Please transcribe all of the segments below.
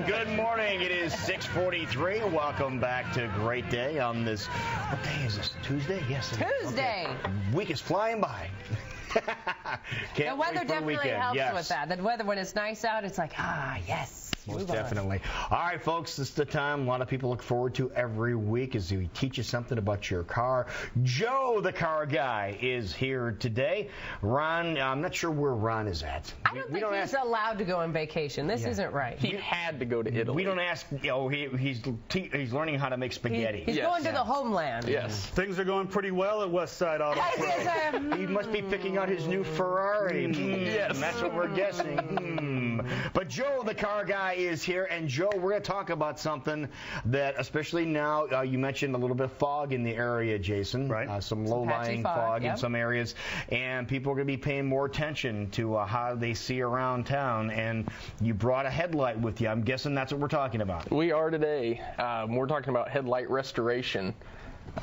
Good morning. It is 6:43. Welcome back to Great Day on this. What day is this? Tuesday? Yes. Tuesday. Okay. Week is flying by. The weather definitely helps with that. The weather, when it's nice out, it's like, yes. Most definitely. All right, folks, this is the time a lot of people look forward to every week as we teach you something about your car. Joe, the car guy, is here today. Ron, I'm not sure where Ron is at. I don't think he's allowed to go on vacation. This isn't right. He had to go to Italy. We don't ask, he's learning how to make spaghetti. He's going to the homeland. Yes. Things are going pretty well at West Side Auto. He must be picking out his new Ferrari. Yes. That's what we're guessing. But Joe, the car guy, is here. And Joe, we're going to talk about something that, especially now, you mentioned a little bit of fog in the area, Jason. Right. Some low-lying fog in some areas. And people are going to be paying more attention to how they see around town. And you brought a headlight with you. I'm guessing that's what we're talking about. We are today. We're talking about headlight restoration.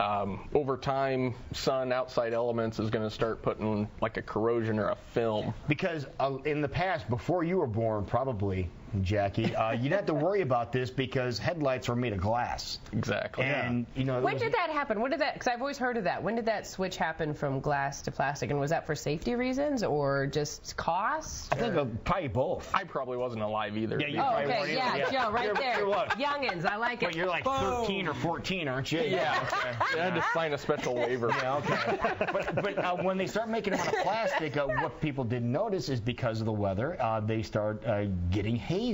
Over time, sun, outside elements is going to start putting like a corrosion or a film. Because in the past, before you were born, probably, Jackie, you didn't have to worry about this because headlights are made of glass. Exactly. And when did that happen? When did that? Because I've always heard of that. When did that switch happen from glass to plastic? And was that for safety reasons or just cost? I think probably both. I probably wasn't alive either. Yeah, you probably weren't either. Joe, right there. You're what? Youngins, I like it. But you're like 13 or 14, aren't you? Yeah. Okay. I had to sign a special waiver. Yeah, okay. But when they start making them out of plastic, what people didn't notice is because of the weather, they start getting hazy.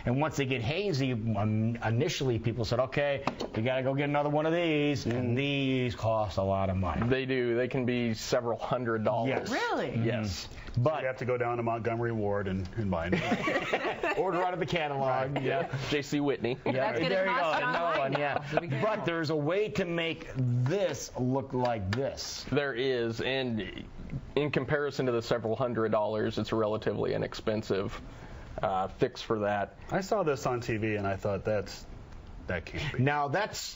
And once they get hazy, initially people said, okay, we got to go get another one of these. And these cost a lot of money. They do. They can be several $100s. Yes. Really? Yes. But you have to go down to Montgomery Ward and buy it. Order out of the catalog. Right. Yeah. J.C. Whitney. Yeah. That's going to cost online. Yeah. But there's a way to make this look like this. There is, and in comparison to the several $100s, it's a relatively inexpensive fix for that. I saw this on TV and I thought that can't be. Now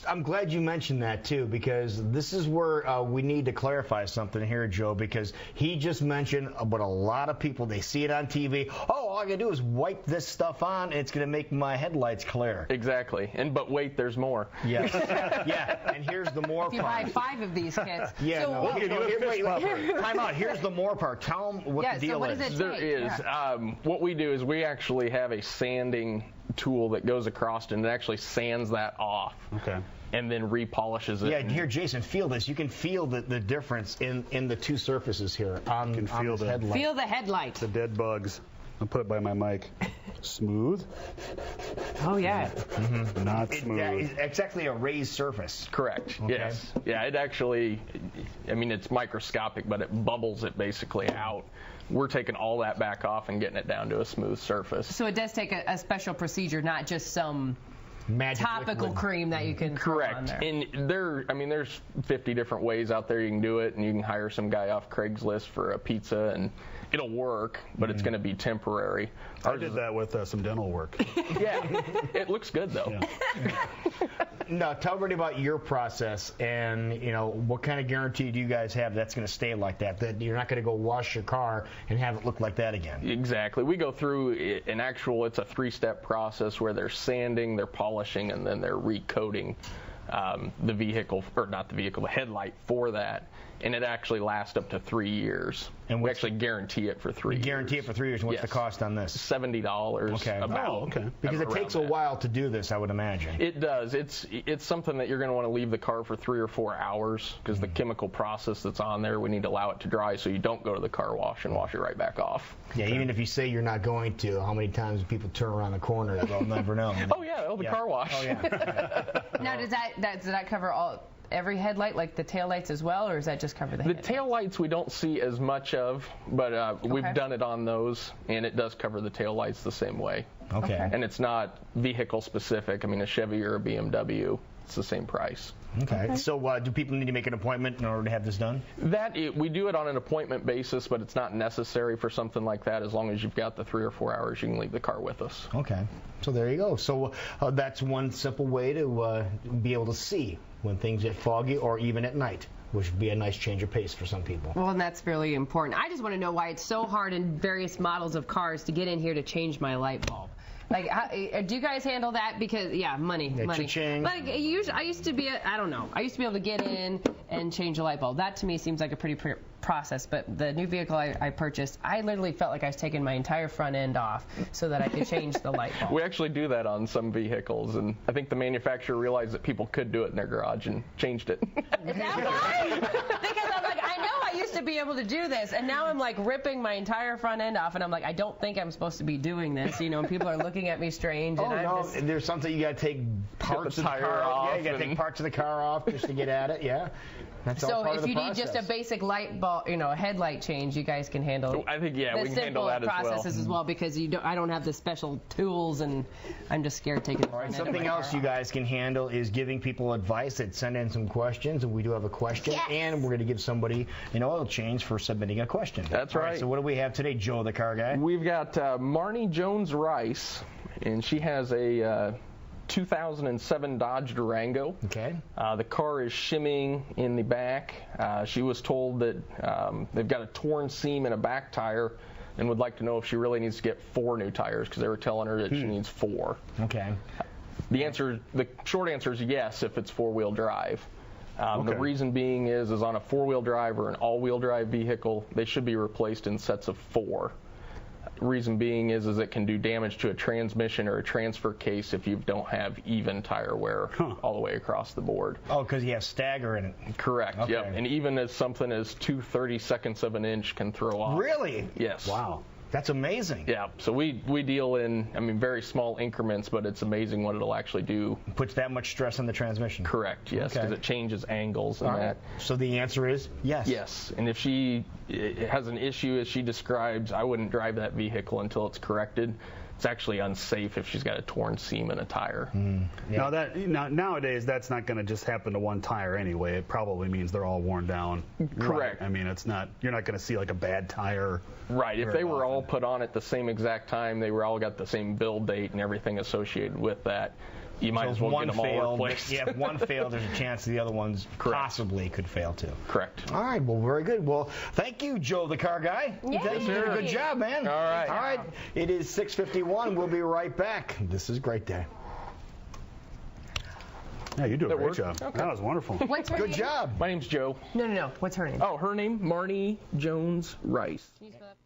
I'm glad you mentioned that too, because this is where we need to clarify something here, Joe, because he just mentioned about a lot of people, they see it on TV. Oh, all I gotta do is wipe this stuff on and it's gonna make my headlights clear. Exactly. But wait, there's more. Yes. Yeah. And here's the more part. If you buy 5 of these kits. Yeah. So Wait, time out. Here's the more part. Tell them what the deal so what is. Does it there take? is. What we do is we actually have a sanding tool that goes across and it actually sands that off. Okay. And then repolishes it. Yeah, here, Jason, feel this. You can feel the difference in the two surfaces here on the headlight. Feel the headlight. The dead bugs. I'll put it by my mic. Smooth. Oh, yeah. Not smooth. It's actually a raised surface. Correct. Okay. Yes. Yeah, it actually, it's microscopic, but it bubbles it basically out. We're taking all that back off and getting it down to a smooth surface. So it does take a special procedure, not just some magic topical liquid cream that you can throw on there. And there's 50 different ways out there you can do it, and you can hire some guy off Craigslist for a pizza, and it'll work, but it's going to be temporary. I did that with some dental work. Yeah, it looks good though. Yeah. Now, tell everybody about your process and, what kind of guarantee do you guys have that's going to stay like that you're not going to go wash your car and have it look like that again? Exactly. We go through it's a 3-step process where they're sanding, they're polishing, and then they're recoating the vehicle, or not the vehicle, the headlight for that. And it actually lasts up to 3 years. And we actually guarantee it for 3 years. You guarantee it for 3 years. And what's the cost on this? $70. Okay. Okay. Because it takes a while to do this, I would imagine. It does. It's something that you're going to want to leave the car for 3 or 4 hours because the chemical process that's on there, we need to allow it to dry so you don't go to the car wash and wash it right back off. Yeah, even if you say you're not going to, how many times do people turn around the corner? They'll never know. Oh, yeah, the car wash. Oh, yeah. Now, does that cover every headlight, like the taillights as well, or does that just cover the headlights? The taillights we don't see as much of, but we've done it on those, and it does cover the taillights the same way. Okay. And it's not vehicle specific. A Chevy or a BMW, it's the same price. Okay. So do people need to make an appointment in order to have this done? We do it on an appointment basis, but it's not necessary for something like that. As long as you've got the 3 or 4 hours, you can leave the car with us. Okay. So there you go. So that's one simple way to be able to see when things get foggy or even at night, which would be a nice change of pace for some people. Well, and that's really important. I just want to know why it's so hard in various models of cars to get in here to change my light bulb. Like, do you guys handle that? Because money. Cha-ching. Like, I used to be, I don't know. I used to be able to get in and change a light bulb. That to me seems like a pretty process. But the new vehicle I purchased, I literally felt like I was taking my entire front end off so that I could change the light bulb. We actually do that on some vehicles, and I think the manufacturer realized that people could do it in their garage and changed it. Is that why? Because I'm like, I know I used to be able to do this, and now I'm like ripping my entire front end off, and I'm like, I don't think I'm supposed to be doing this, and people are looking at me strange. Oh, and I'm no, just... there's something you got to take parts of the car off. Yeah, you got to take parts of the car off just to get at it. Yeah. That's all So part if of the you need process. just a basic light bulb, a headlight change, you guys can handle. I think we can handle that as well. The processes as well, because I don't have the special tools, and I'm just scared taking. All right, something else you guys can handle is giving people advice. That send in some questions, and we do have a question, and we're going to give somebody an oil change for submitting a question. That's All right. So what do we have today, Joe, the car guy? We've got Marnie Jones Rice, and she has a 2007 Dodge Durango. Okay. The car is shimming in the back. She was told that they've got a torn seam in a back tire and would like to know if she really needs to get 4 new tires, because they were telling her that she needs 4. Okay. The short answer is yes if it's 4-wheel drive. Okay. The reason being is on a 4-wheel drive or an all-wheel drive vehicle, they should be replaced in sets of 4. Reason being is it can do damage to a transmission or a transfer case if you don't have even tire wear all the way across the board. Oh, because you have stagger in it. Correct. Okay. Yep. And even as something as 2/32 of an inch can throw off. Really? Yes. Wow. That's amazing. Yeah. So we deal in very small increments, but it's amazing what it'll actually do. Puts that much stress on the transmission. Correct. Yes, because it changes angles and All right. that. So the answer is yes. Yes, and if she has an issue as she describes, I wouldn't drive that vehicle until it's corrected. It's actually unsafe if she's got a torn seam in a tire. Yeah. Now nowadays that's not going to just happen to one tire anyway. It probably means they're all worn down. Correct. Right. I mean, you're not going to see like a bad tire. Right. If very they were all often. put on at the same exact time, they were all got the same build date and everything associated with that, you might So as if well one get them all failed, replaced. if one failed, there's a chance the other ones possibly could fail too. Correct. All right, well, very good. Well, thank you, Joe, the car guy. You did a good job, man. All right. All right. It is 6:51. We'll be right back. This is Great Day. Yeah, you do a That great worked? job. Okay. That was wonderful. What's her Good name? job. My name's Joe. No. What's her name? Oh, her name, Marnie Jones Rice. Can you spell that?